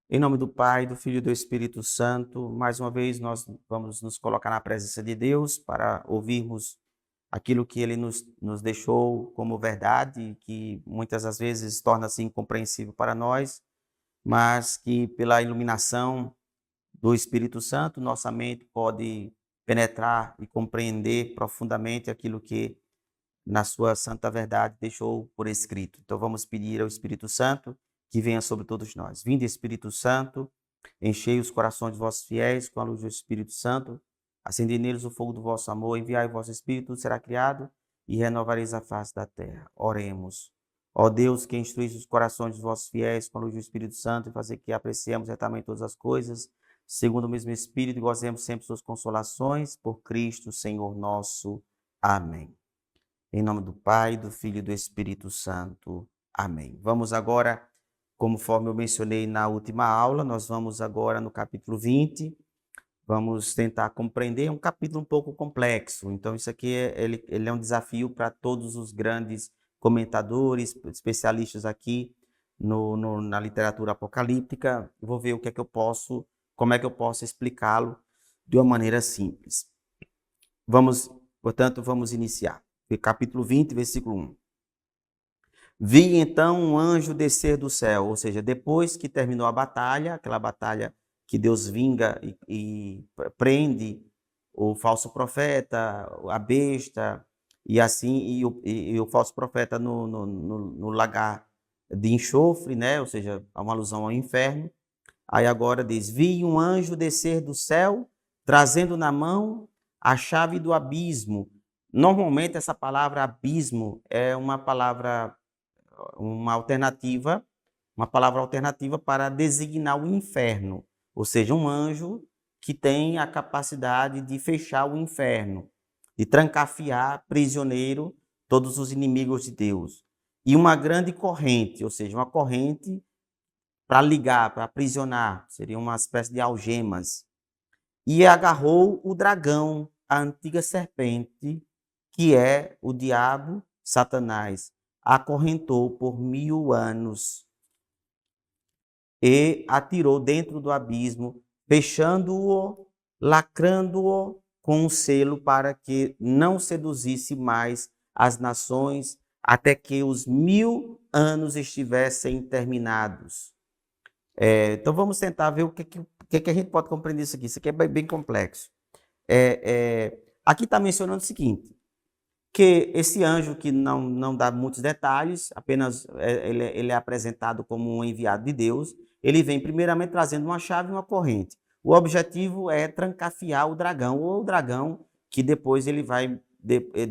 Em nome do Pai, do Filho e do Espírito Santo, mais uma vez nós vamos nos colocar na presença de Deus para ouvirmos aquilo que Ele nos deixou como verdade, que muitas das vezes torna-se incompreensível para nós, mas que pela iluminação do Espírito Santo, nossa mente pode penetrar e compreender profundamente aquilo que na sua santa verdade deixou por escrito. Então vamos pedir ao Espírito Santo que venha sobre todos nós. Vinde, Espírito Santo, enchei os corações de vossos fiéis com a luz do Espírito Santo, acendei neles o fogo do vosso amor, enviai o vosso Espírito, será criado e renovareis a face da terra. Oremos. Ó Deus, que instruís os corações dos vossos fiéis com a luz do Espírito Santo e fazer que apreciemos retamente todas as coisas, segundo o mesmo Espírito, e gozemos sempre suas consolações, por Cristo, Senhor nosso. Amém. Em nome do Pai, do Filho e do Espírito Santo. Amém. Vamos agora, conforme eu mencionei na última aula, nós vamos agora no capítulo 20. Vamos tentar compreender, é um capítulo um pouco complexo. Então, isso aqui ele é um desafio para todos os grandes comentadores, especialistas aqui na literatura apocalíptica. Vou ver como é que eu posso explicá-lo de uma maneira simples. Portanto, vamos iniciar. Capítulo 20, versículo 1. Vi então um anjo descer do céu, ou seja, depois que terminou a batalha, aquela batalha que Deus vinga e prende o falso profeta, a besta, e assim, e o falso profeta no lagar de enxofre, né? Ou seja, há uma alusão ao inferno. Aí agora diz: vi um anjo descer do céu, trazendo na mão a chave do abismo. Normalmente essa palavra abismo é uma palavra alternativa para designar o inferno, ou seja, um anjo que tem a capacidade de fechar o inferno, de trancafiar prisioneiro todos os inimigos de Deus. E uma grande corrente, ou seja, uma corrente para ligar, para aprisionar, seria uma espécie de algemas. E agarrou o dragão, a antiga serpente, que é o diabo, Satanás, acorrentou por 1000 anos e atirou dentro do abismo, fechando-o, lacrando-o com um selo para que não seduzisse mais as nações até que os 1000 anos estivessem terminados. Então vamos tentar ver o que a gente pode compreender isso aqui. Isso aqui é bem complexo. Aqui está mencionando o seguinte, que esse anjo, que não dá muitos detalhes, apenas ele é apresentado como um enviado de Deus, ele vem primeiramente trazendo uma chave e uma corrente. O objetivo é trancafiar o dragão, ou o dragão que depois ele vai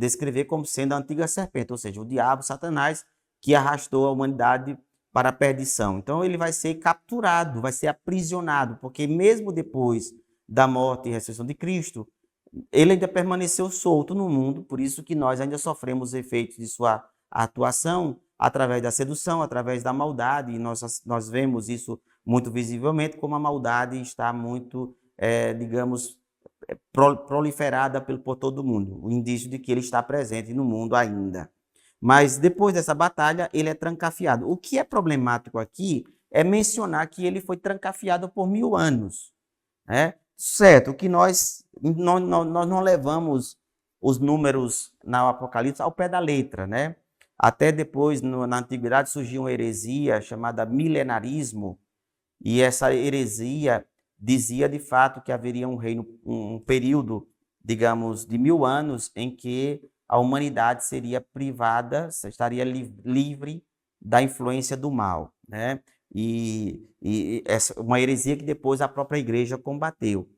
descrever como sendo a antiga serpente, ou seja, o diabo, Satanás, que arrastou a humanidade para a perdição. Então ele vai ser capturado, vai ser aprisionado, porque mesmo depois da morte e ressurreição de Cristo, ele ainda permaneceu solto no mundo, por isso que nós ainda sofremos efeitos de sua atuação através da sedução, através da maldade, e nós vemos isso muito visivelmente, como a maldade está muito, digamos, proliferada por todo mundo, o indício de que ele está presente no mundo ainda. Mas depois dessa batalha, ele é trancafiado. O que é problemático aqui é mencionar que ele foi trancafiado por 1000 anos, né? Certo, que nós não levamos os números na Apocalipse ao pé da letra, né? Até depois, na Antiguidade, surgiu uma heresia chamada milenarismo, e essa heresia dizia de fato que haveria um período, digamos, de 1000 anos em que a humanidade seria privada, estaria livre da influência do mal, né? E uma heresia que depois a própria igreja combateu.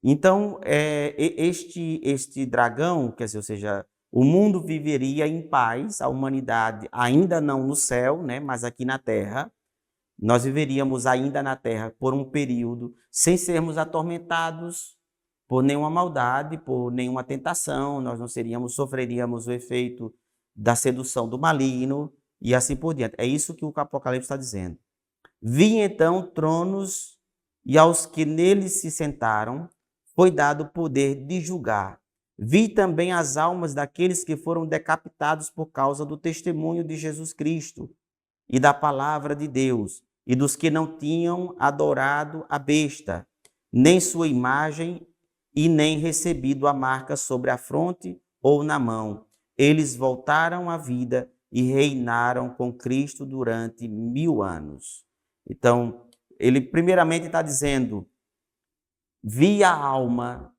Então, este dragão, quer dizer, ou seja, o mundo viveria em paz, a humanidade ainda não no céu, né, mas aqui na terra. Nós viveríamos ainda na terra por um período sem sermos atormentados por nenhuma maldade, por nenhuma tentação, nós não sofreríamos o efeito da sedução do maligno e assim por diante. É isso que o Apocalipse está dizendo. Vi então tronos e aos que neles se sentaram foi dado o poder de julgar. Vi também as almas daqueles que foram decapitados por causa do testemunho de Jesus Cristo e da palavra de Deus, e dos que não tinham adorado a besta, nem sua imagem e nem recebido a marca sobre a fronte ou na mão. Eles voltaram à vida e reinaram com Cristo durante 1000 anos. Então, ele primeiramente está dizendo, vi a alma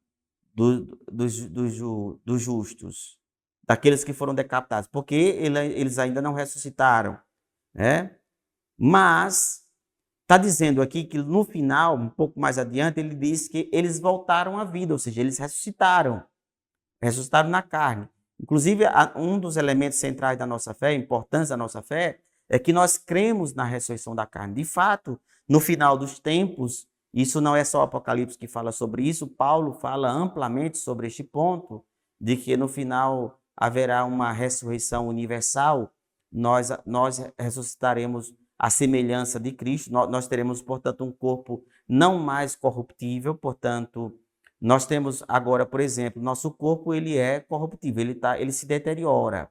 dos justos, daqueles que foram decapitados, porque eles ainda não ressuscitaram, né? Mas está dizendo aqui que no final, um pouco mais adiante, ele diz que eles voltaram à vida, ou seja, eles ressuscitaram na carne. Inclusive, um dos elementos centrais da nossa fé, a importância da nossa fé, é que nós cremos na ressurreição da carne. De fato, no final dos tempos, isso não é só o Apocalipse que fala sobre isso, Paulo fala amplamente sobre este ponto, de que no final haverá uma ressurreição universal, nós ressuscitaremos à semelhança de Cristo, nós teremos, portanto, um corpo não mais corruptível, portanto, nós temos agora, por exemplo, nosso corpo ele é corruptível, ele se deteriora.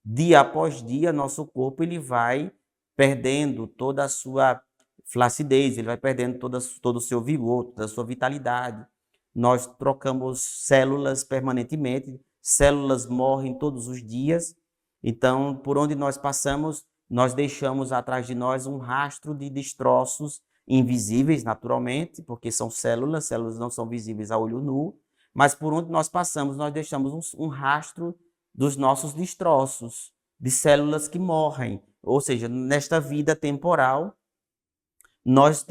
Dia após dia, nosso corpo ele vai perdendo toda a sua flacidez, ele vai perdendo todo o seu vigor, toda a sua vitalidade. Nós trocamos células permanentemente, células morrem todos os dias. Então, por onde nós passamos, nós deixamos atrás de nós um rastro de destroços invisíveis, naturalmente, porque são células não são visíveis a olho nu, mas por onde nós passamos, nós deixamos um rastro dos nossos destroços, de células que morrem. Ou seja, nesta vida temporal, nós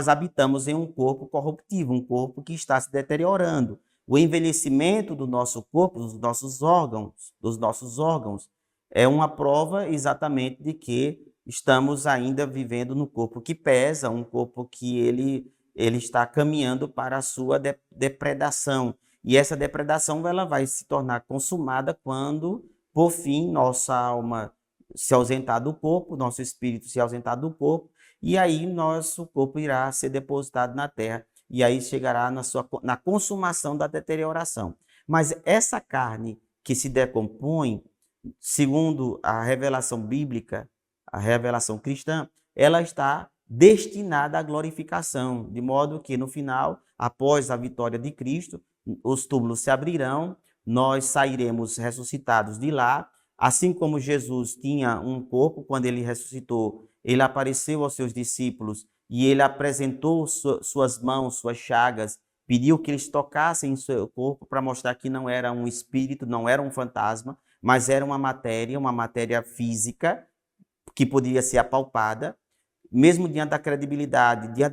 habitamos em um corpo corruptível, um corpo que está se deteriorando. O envelhecimento do nosso corpo, dos nossos órgãos, é uma prova exatamente de que estamos ainda vivendo no corpo que pesa, um corpo que ele está caminhando para a sua depredação. E essa depredação ela vai se tornar consumada quando, por fim, nossa alma se ausentar do corpo, nosso espírito se ausentar do corpo, e aí nosso corpo irá ser depositado na terra, e aí chegará na consumação da deterioração. Mas essa carne que se decompõe, segundo a revelação bíblica, a revelação cristã, ela está destinada à glorificação, de modo que no final, após a vitória de Cristo, os túmulos se abrirão, nós sairemos ressuscitados de lá, assim como Jesus tinha um corpo, quando ele ressuscitou, ele apareceu aos seus discípulos e ele apresentou suas mãos, suas chagas, pediu que eles tocassem em seu corpo para mostrar que não era um espírito, não era um fantasma, mas era uma matéria física que poderia ser apalpada. Mesmo diante da credibilidade, diante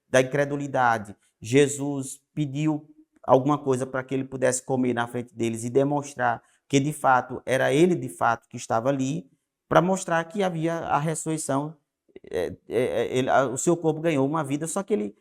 da incredulidade, Jesus pediu alguma coisa para que ele pudesse comer na frente deles e demonstrar que, de fato, era ele, de fato, que estava ali, para mostrar que havia a ressurreição. O seu corpo ganhou uma vida, só que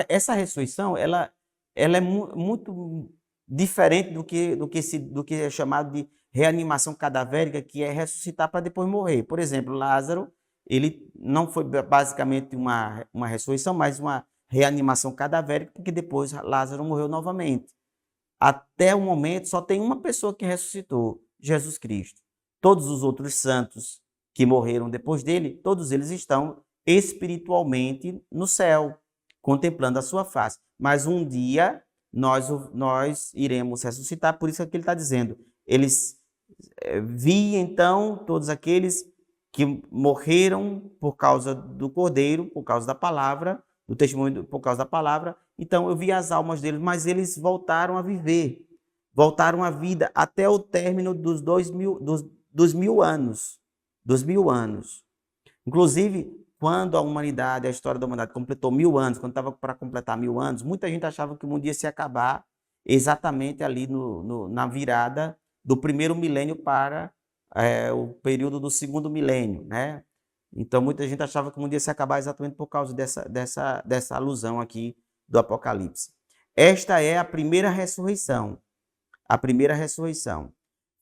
essa ressurreição ela é muito diferente do que é chamado de reanimação cadavérica, que é ressuscitar para depois morrer. Por exemplo, Lázaro, ele não foi basicamente uma ressurreição, mas uma reanimação cadavérica, porque depois Lázaro morreu novamente. Até o momento, só tem uma pessoa que ressuscitou, Jesus Cristo. Todos os outros santos que morreram depois dele, todos eles estão espiritualmente no céu, contemplando a sua face. Mas um dia nós iremos ressuscitar, por isso é que ele está dizendo. Vi então todos aqueles que morreram por causa do Cordeiro, por causa da palavra, do testemunho, por causa da palavra. Então eu vi as almas deles, mas eles voltaram a viver, voltaram à vida até o término dos 1000 anos. Dos 1000 anos. Inclusive, quando a história da humanidade completou 1000 anos, quando estava para completar 1000 anos, muita gente achava que o mundo ia se acabar exatamente ali na virada do primeiro milênio para o período do segundo milênio, né? Então, muita gente achava que o mundo ia se acabar exatamente por causa dessa alusão aqui do Apocalipse. Esta é a primeira ressurreição. A primeira ressurreição.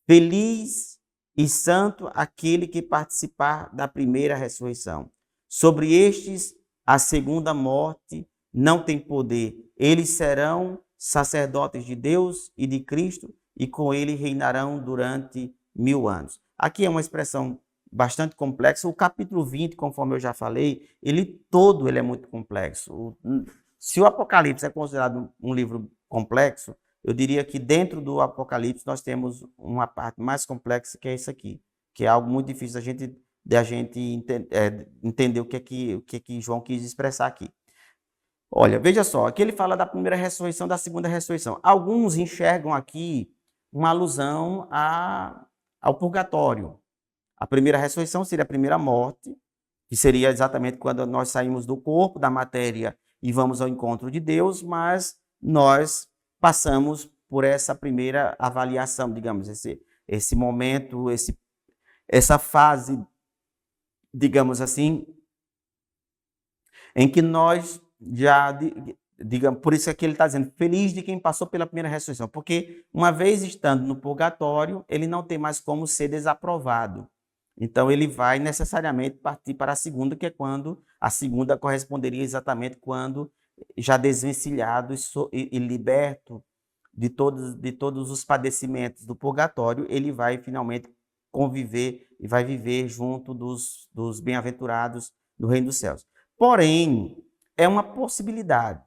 Feliz e santo aquele que participar da primeira ressurreição. Sobre estes, a segunda morte não tem poder. Eles serão sacerdotes de Deus e de Cristo, e com ele reinarão durante 1000 anos. Aqui é uma expressão bastante complexo. O capítulo 20, conforme eu já falei, ele é muito complexo. Se o Apocalipse é considerado um livro complexo, eu diria que dentro do Apocalipse nós temos uma parte mais complexa, que é isso aqui, que é algo muito difícil da gente entender o que é que João quis expressar aqui. Olha, veja só, aqui ele fala da primeira ressurreição, da segunda ressurreição. Alguns enxergam aqui uma alusão ao purgatório. A primeira ressurreição seria a primeira morte, que seria exatamente quando nós saímos do corpo, da matéria, e vamos ao encontro de Deus, mas nós passamos por essa primeira avaliação, digamos, esse momento, essa fase, digamos assim, em que nós já, digamos, por isso é que ele está dizendo, feliz de quem passou pela primeira ressurreição, porque uma vez estando no purgatório, ele não tem mais como ser desaprovado. Então ele vai necessariamente partir para a segunda, que é quando a segunda corresponderia exatamente quando já desvencilhado e liberto de todos os padecimentos do purgatório, ele vai finalmente conviver e vai viver junto dos bem-aventurados do reino dos céus. Porém, é uma possibilidade.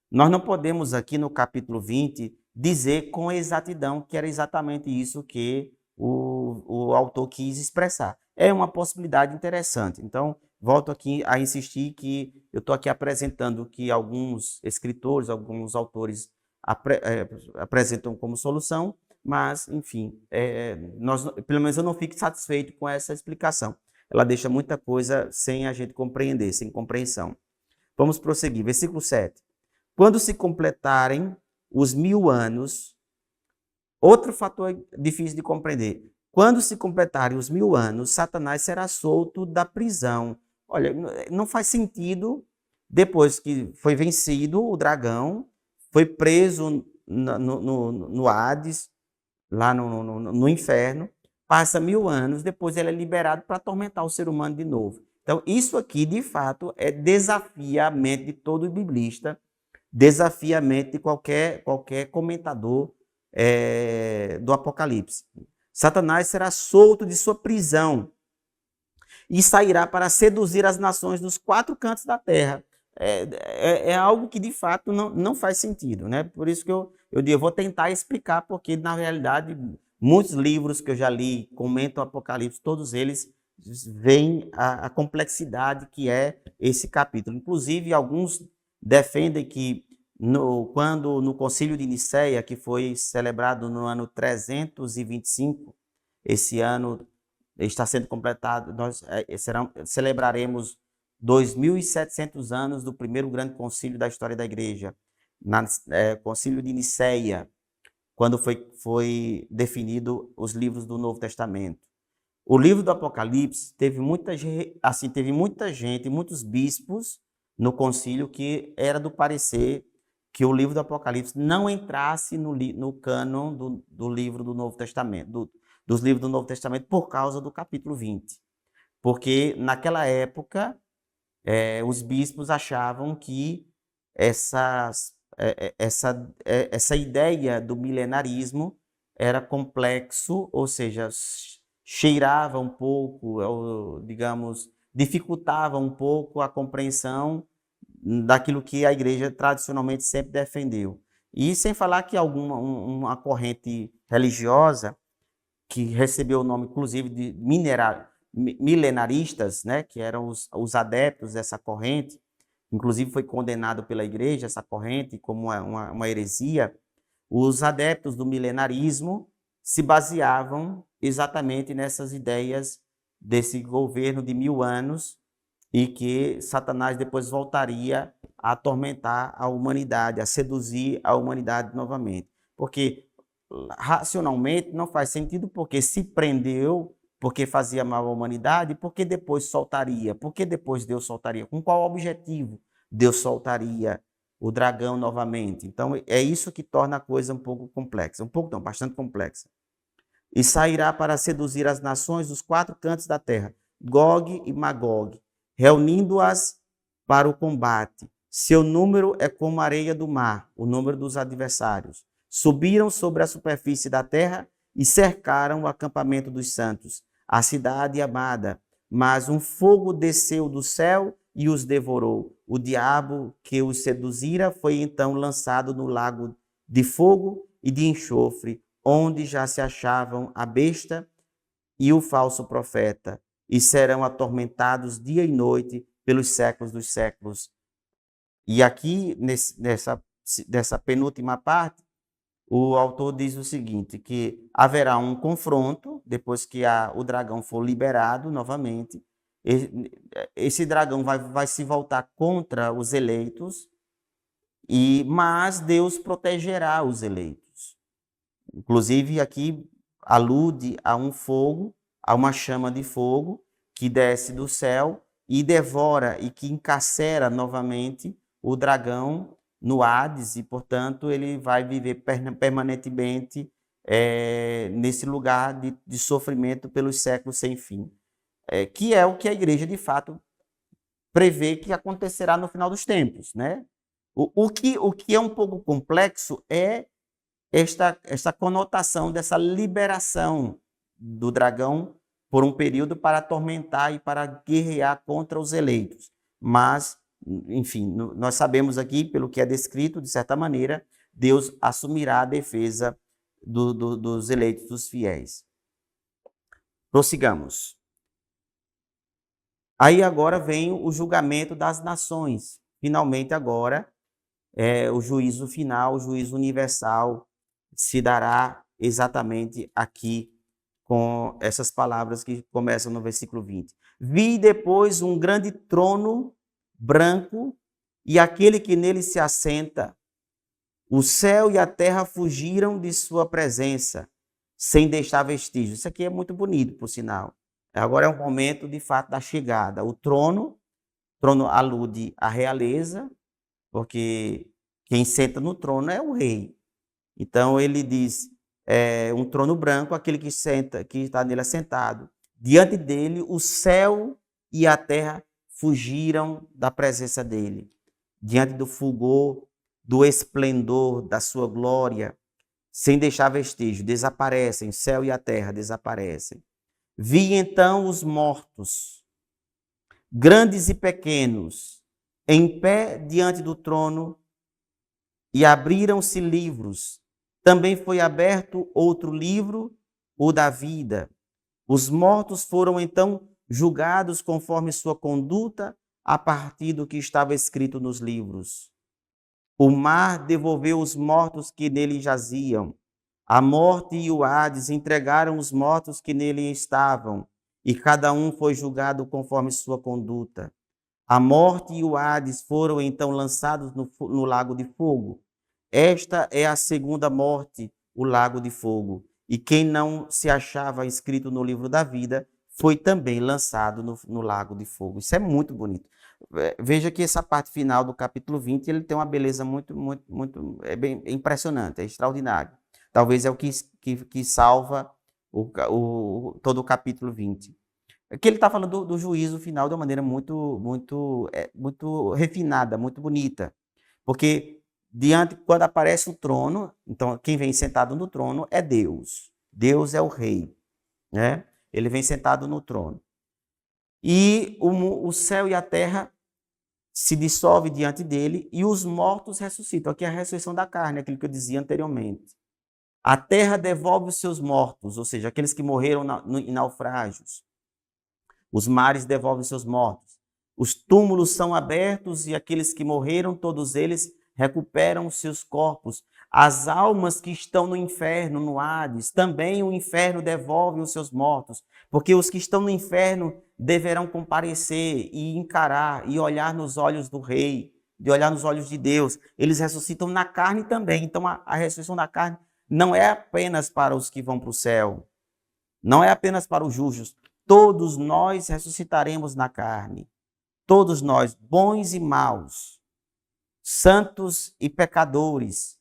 Nós não podemos aqui no capítulo 20 dizer com exatidão que era exatamente isso que o autor quis expressar. É uma possibilidade interessante. Então, volto aqui a insistir que eu estou aqui apresentando que alguns escritores, alguns autores apresentam como solução, mas, enfim, pelo menos eu não fico satisfeito com essa explicação. Ela deixa muita coisa sem a gente compreender, sem compreensão. Vamos prosseguir. Versículo 7. Quando se completarem os 1000 anos, outro fator difícil de compreender. Quando se completarem os 1000 anos, Satanás será solto da prisão. Olha, não faz sentido, depois que foi vencido o dragão, foi preso no Hades, lá no inferno, passa 1000 anos, depois ele é liberado para atormentar o ser humano de novo. Então, isso aqui, de fato, desafia a mente de todo biblista, desafia a mente de qualquer comentador do Apocalipse. Satanás será solto de sua prisão e sairá para seduzir as nações dos 4 cantos da terra. É algo que, de fato, não faz sentido, né? Por isso que eu vou tentar explicar, porque, na realidade, muitos livros que eu já li comentam o Apocalipse, todos eles veem a complexidade que é esse capítulo. Inclusive, alguns defendem que, quando no Concílio de Nicéia, que foi celebrado no ano 325, esse ano está sendo completado, nós celebraremos 2.700 anos do primeiro grande concílio da história da igreja, Concílio de Nicéia, quando foi definido os livros do Novo Testamento. O livro do Apocalipse teve muita gente, muitos bispos no concílio que era do parecer que o livro do Apocalipse não entrasse no cânon do livro do Novo Testamento, dos livros do Novo Testamento, por causa do capítulo 20. Porque naquela época os bispos achavam que essa ideia do milenarismo era complexo, ou seja, cheirava um pouco, digamos, dificultava um pouco a compreensão daquilo que a igreja tradicionalmente sempre defendeu. E sem falar que uma corrente religiosa, que recebeu o nome, inclusive, de milenaristas, né, que eram os adeptos dessa corrente, inclusive foi condenado pela igreja essa corrente como uma heresia. Os adeptos do milenarismo se baseavam exatamente nessas ideias desse governo de 1000 anos e que Satanás depois voltaria a atormentar a humanidade, a seduzir a humanidade novamente. Porque racionalmente não faz sentido, porque se prendeu, porque fazia mal à humanidade, porque depois soltaria, porque depois Deus soltaria. Com qual objetivo Deus soltaria o dragão novamente? Então é isso que torna a coisa um pouco complexa, bastante complexa. E sairá para seduzir as nações dos 4 cantos da terra, Gog e Magog, reunindo-as para o combate. Seu número é como a areia do mar, o número dos adversários. Subiram sobre a superfície da terra e cercaram o acampamento dos santos. a cidade amada. Mas um fogo desceu do céu e os devorou. O diabo que os seduzira foi então lançado no lago de fogo e de enxofre, onde já se achavam a besta e o falso profeta, e serão atormentados dia e noite pelos séculos dos séculos. E aqui, nessa penúltima parte, o autor diz o seguinte, que haverá um confronto, depois que o dragão for liberado novamente, esse dragão vai se voltar contra os eleitos, mas Deus protegerá os eleitos. Inclusive, aqui alude a um fogo, a uma chama de fogo que desce do céu e devora e que encarcera novamente o dragão no Hades, e, portanto, ele vai viver permanentemente nesse lugar de sofrimento pelos séculos sem fim, que é o que a igreja, de fato, prevê que acontecerá no final dos tempos, né? O que é um pouco complexo é esta conotação dessa liberação do dragão por um período para atormentar e para guerrear contra os eleitos. Mas, enfim, nós sabemos aqui, pelo que é descrito, de certa maneira, Deus assumirá a defesa dos eleitos, dos fiéis. Prossigamos. Aí agora vem o julgamento das nações. Finalmente agora, o juízo final, o juízo universal, se dará exatamente aqui com essas palavras que começam no versículo 20. Vi depois um grande trono branco e aquele que nele se assenta. O céu e a terra fugiram de sua presença, sem deixar vestígios. Isso aqui é muito bonito, por sinal. Agora é um momento, de fato, da chegada. O trono alude à realeza, porque quem senta no trono é o rei. Então ele diz, um trono branco, aquele que está nele assentado. Diante dele, o céu e a terra fugiram da presença dele. Diante do fulgor, do esplendor da sua glória, sem deixar vestígio, desaparecem, o céu e a terra desaparecem. Vi então os mortos, grandes e pequenos, em pé diante do trono, e abriram-se livros. Também foi aberto outro livro, o da vida. Os mortos foram então julgados conforme sua conduta, a partir do que estava escrito nos livros. O mar devolveu os mortos que nele jaziam. A morte e o Hades entregaram os mortos que nele estavam, e cada um foi julgado conforme sua conduta. A morte e o Hades foram então lançados no lago de fogo. Esta é a segunda morte, o lago de fogo. E quem não se achava inscrito no livro da vida foi também lançado no lago de fogo. Isso é muito bonito. Veja que essa parte final do capítulo 20, ele tem uma beleza muito, muito, muito bem impressionante, é extraordinário. Talvez é o que salva todo o capítulo 20. Aqui ele está falando do juízo final de uma maneira muito, muito, muito refinada, muito bonita. Porque quando aparece o trono, então quem vem sentado no trono é Deus. Deus é o rei, né? Ele vem sentado no trono. E o céu e a terra se dissolvem diante dele e os mortos ressuscitam. Aqui é a ressurreição da carne, aquilo que eu dizia anteriormente. A terra devolve os seus mortos, ou seja, aqueles que morreram em naufrágios. Os mares devolvem os seus mortos. Os túmulos são abertos e aqueles que morreram, todos eles, recuperam os seus corpos. As almas que estão no inferno, no Hades, também o inferno devolve os seus mortos, porque os que estão no inferno deverão comparecer e encarar e olhar nos olhos do rei, de olhar nos olhos de Deus. Eles ressuscitam na carne também. Então a ressurreição da carne não é apenas para os que vão para o céu, não é apenas para os justos. Todos nós ressuscitaremos na carne. Todos nós, bons e maus, santos e pecadores,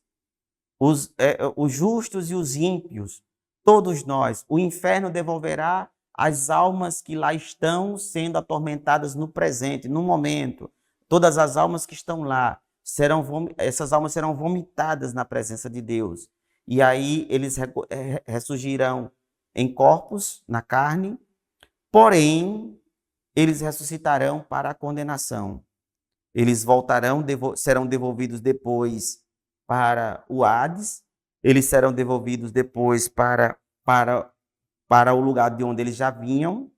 os justos e os ímpios, todos nós. O inferno devolverá as almas que lá estão sendo atormentadas no presente, no momento. Todas as almas que estão lá, essas almas serão vomitadas na presença de Deus. E aí eles ressurgirão em corpos, na carne, porém, eles ressuscitarão para a condenação. Eles voltarão, serão devolvidos depois para o Hades, eles serão devolvidos depois para o lugar de onde eles já vinham,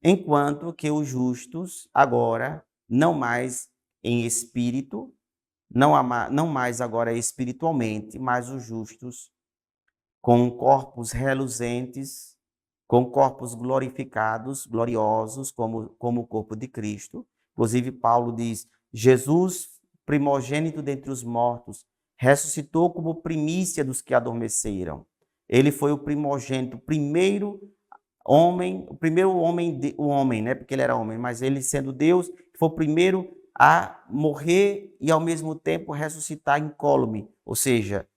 enquanto que os justos agora, não mais em espírito, não mais agora espiritualmente, mas os justos com corpos reluzentes, com corpos glorificados, gloriosos, como o corpo de Cristo. Inclusive, Paulo diz, Jesus, primogênito dentre os mortos, ressuscitou como primícia dos que adormeceram. Ele foi o primogênito, o primeiro homem, né? Porque ele era homem, mas ele sendo Deus, foi o primeiro a morrer e ao mesmo tempo ressuscitar incólume, ou seja,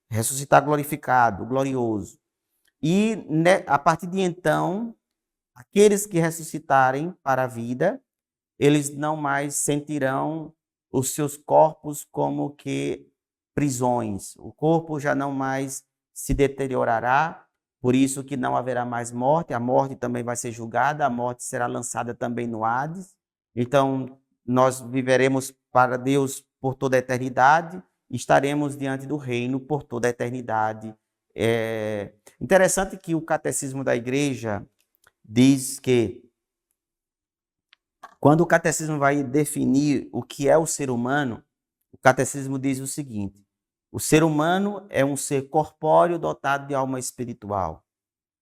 ressuscitar glorificado, glorioso. E a partir de então, aqueles que ressuscitarem para a vida, eles não mais sentirão os seus corpos como que prisões. O corpo já não mais se deteriorará, por isso que não haverá mais morte, a morte também vai ser julgada, a morte será lançada também no Hades. Então, nós viveremos para Deus por toda a eternidade, estaremos diante do reino por toda a eternidade. É interessante que o Catecismo da Igreja diz que, quando o Catecismo vai definir o que é o ser humano, o Catecismo diz o seguinte: o ser humano é um ser corpóreo dotado de alma espiritual.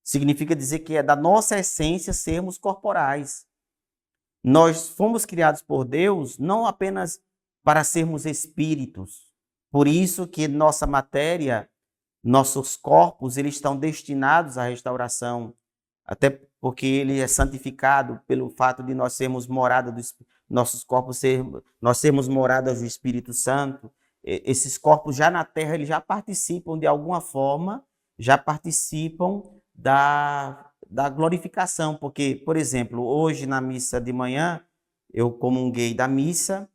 Significa dizer que é da nossa essência sermos corporais. Nós fomos criados por Deus não apenas para sermos espíritos. Por isso que nossa matéria, nossos corpos, eles estão destinados à restauração, até porque ele é santificado pelo fato de nós sermos morada do nossos corpos nós sermos moradas do Espírito Santo. Esses corpos já na terra, eles já participam de alguma forma, já participam da glorificação, porque, por exemplo, hoje na missa de manhã, eu comunguei da missa,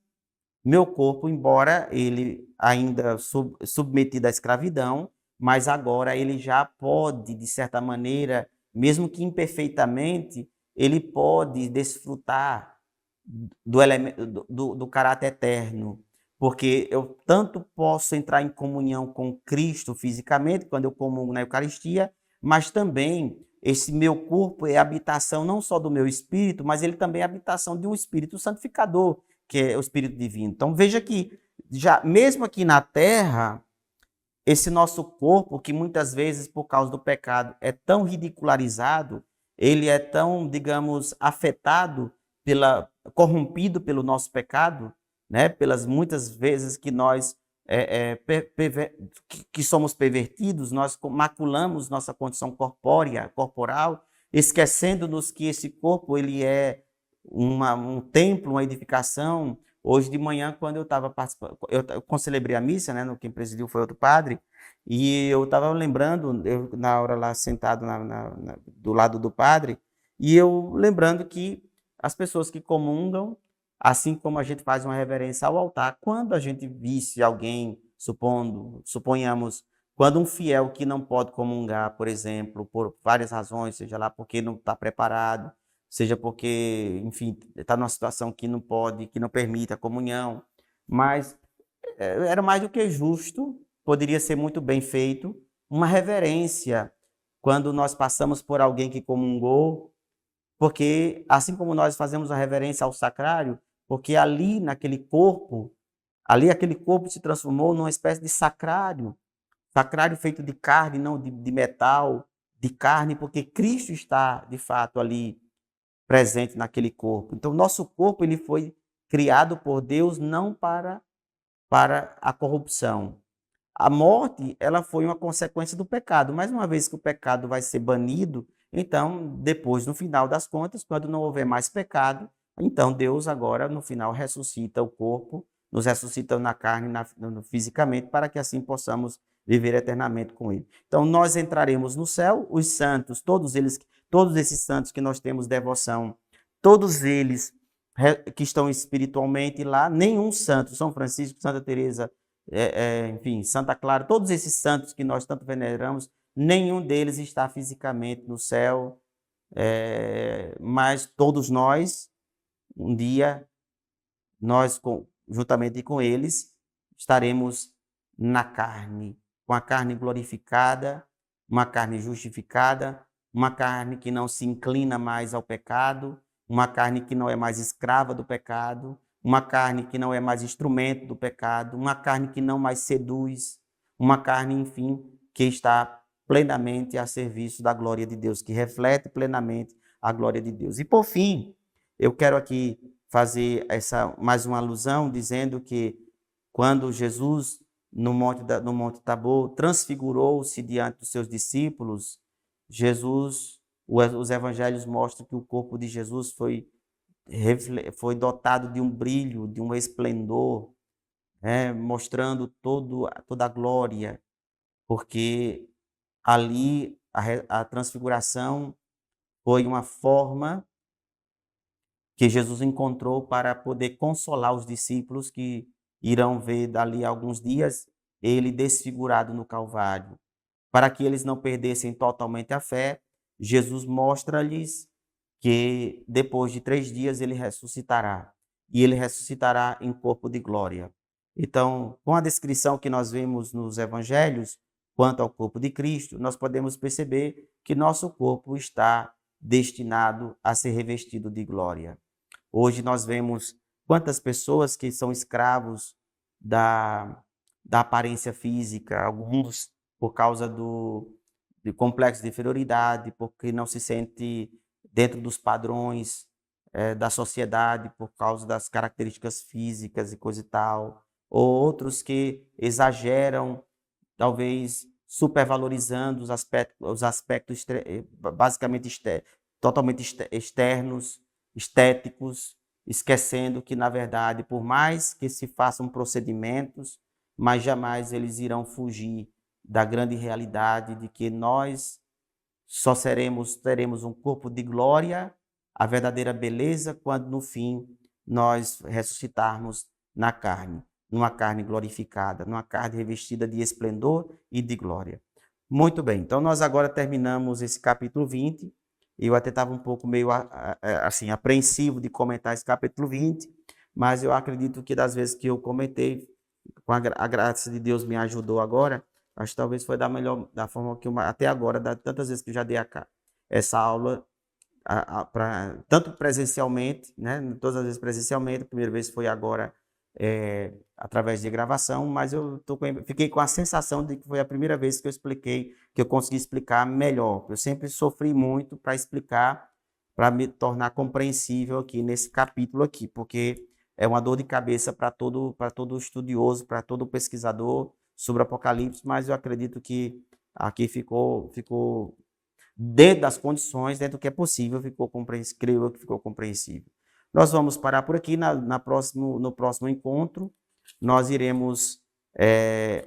meu corpo, embora ele ainda submetido à escravidão, mas agora ele já pode, de certa maneira, mesmo que imperfeitamente, ele pode desfrutar do caráter eterno, porque eu tanto posso entrar em comunhão com Cristo fisicamente, quando eu comungo na Eucaristia, mas também esse meu corpo é habitação não só do meu espírito, mas ele também é habitação de um espírito santificador, que é o Espírito Divino. Então veja que, já mesmo aqui na Terra, esse nosso corpo, que muitas vezes, por causa do pecado, é tão ridicularizado, ele é tão, digamos, afetado, corrompido pelo nosso pecado, né? Pelas muitas vezes que nós que somos pervertidos, nós maculamos nossa condição corporal, esquecendo-nos que esse corpo ele é um templo, uma edificação. Hoje de manhã, quando eu estava participando, eu concelebrei a missa, né? Quem presidiu foi outro padre, e eu estava lembrando, na hora lá sentado do lado do padre, e eu lembrando que as pessoas que comungam, assim como a gente faz uma reverência ao altar, quando a gente visse alguém, suponhamos, quando um fiel que não pode comungar, por exemplo, por várias razões, seja lá porque não está preparado, seja porque, enfim, está numa situação que não pode, que não permite a comunhão, mas era mais do que justo, poderia ser muito bem feito, uma reverência quando nós passamos por alguém que comungou, porque assim como nós fazemos a reverência ao sacrário, porque ali naquele corpo, ali aquele corpo se transformou numa espécie de sacrário, sacrário feito de carne, não de metal, de carne, porque Cristo está de fato ali presente naquele corpo. Então, nosso corpo ele foi criado por Deus não para a corrupção. A morte, ela foi uma consequência do pecado, mas uma vez que o pecado vai ser banido, então, depois, no final das contas, quando não houver mais pecado, então Deus agora, no final, ressuscita o corpo, nos ressuscita na carne, fisicamente, para que assim possamos viver eternamente com Ele. Então, nós entraremos no céu, os santos, todos esses santos que nós temos devoção, todos eles que estão espiritualmente lá, nenhum santo, São Francisco, Santa Teresa, enfim, Santa Clara, todos esses santos que nós tanto veneramos, nenhum deles está fisicamente no céu, mas todos nós, um dia, juntamente com eles, estaremos na carne, com a carne glorificada, uma carne justificada, uma carne que não se inclina mais ao pecado, uma carne que não é mais escrava do pecado, uma carne que não é mais instrumento do pecado, uma carne que não mais seduz, uma carne, enfim, que está plenamente a serviço da glória de Deus, que reflete plenamente a glória de Deus. E por fim, eu quero aqui fazer mais uma alusão, dizendo que quando Jesus, no Monte Tabor, transfigurou-se diante dos seus discípulos, os evangelhos mostram que o corpo de Jesus foi dotado de um brilho, de um esplendor, mostrando toda a glória, porque ali a transfiguração foi uma forma que Jesus encontrou para poder consolar os discípulos que irão ver dali a alguns dias ele desfigurado no Calvário. Para que eles não perdessem totalmente a fé, Jesus mostra-lhes que depois de 3 dias ele ressuscitará. E ele ressuscitará em corpo de glória. Então, com a descrição que nós vemos nos evangelhos quanto ao corpo de Cristo, nós podemos perceber que nosso corpo está destinado a ser revestido de glória. Hoje nós vemos quantas pessoas que são escravos da aparência física, alguns por causa do complexo de inferioridade, porque não se sente dentro dos padrões da sociedade por causa das características físicas e coisa e tal, ou outros que exageram, talvez supervalorizando os aspectos basicamente totalmente externos, estéticos, esquecendo que, na verdade, por mais que se façam procedimentos, mas jamais eles irão fugir da grande realidade de que nós só teremos um corpo de glória, a verdadeira beleza, quando no fim nós ressuscitarmos na carne, numa carne glorificada, numa carne revestida de esplendor e de glória. Muito bem, então nós agora terminamos esse capítulo 20. Eu até estava um pouco meio assim, apreensivo de comentar esse capítulo 20, mas eu acredito que das vezes que eu comentei, com a graça de Deus me ajudou agora, acho que talvez foi da forma que até agora, tantas vezes que eu já dei essa aula, tanto presencialmente, né? Todas as vezes presencialmente, a primeira vez foi agora através de gravação, mas fiquei com a sensação de que foi a primeira vez que eu consegui explicar melhor. Eu sempre sofri muito para explicar, para me tornar compreensível aqui nesse capítulo aqui, porque é uma dor de cabeça para todo estudioso, para todo pesquisador sobre Apocalipse, mas eu acredito que aqui ficou dentro das condições, dentro do que é possível, creio que ficou compreensível. Nós vamos parar por aqui. No próximo encontro, nós iremos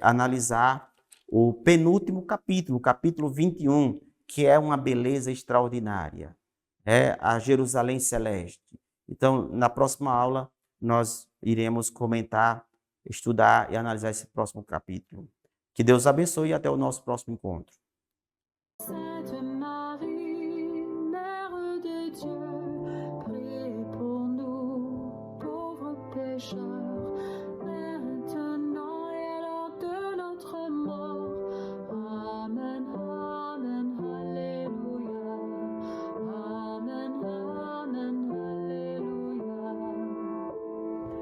analisar o penúltimo capítulo, o capítulo 21, que é uma beleza extraordinária, é a Jerusalém Celeste. Então, na próxima aula, nós iremos comentar, estudar e analisar esse próximo capítulo. Que Deus abençoe e até o nosso próximo encontro.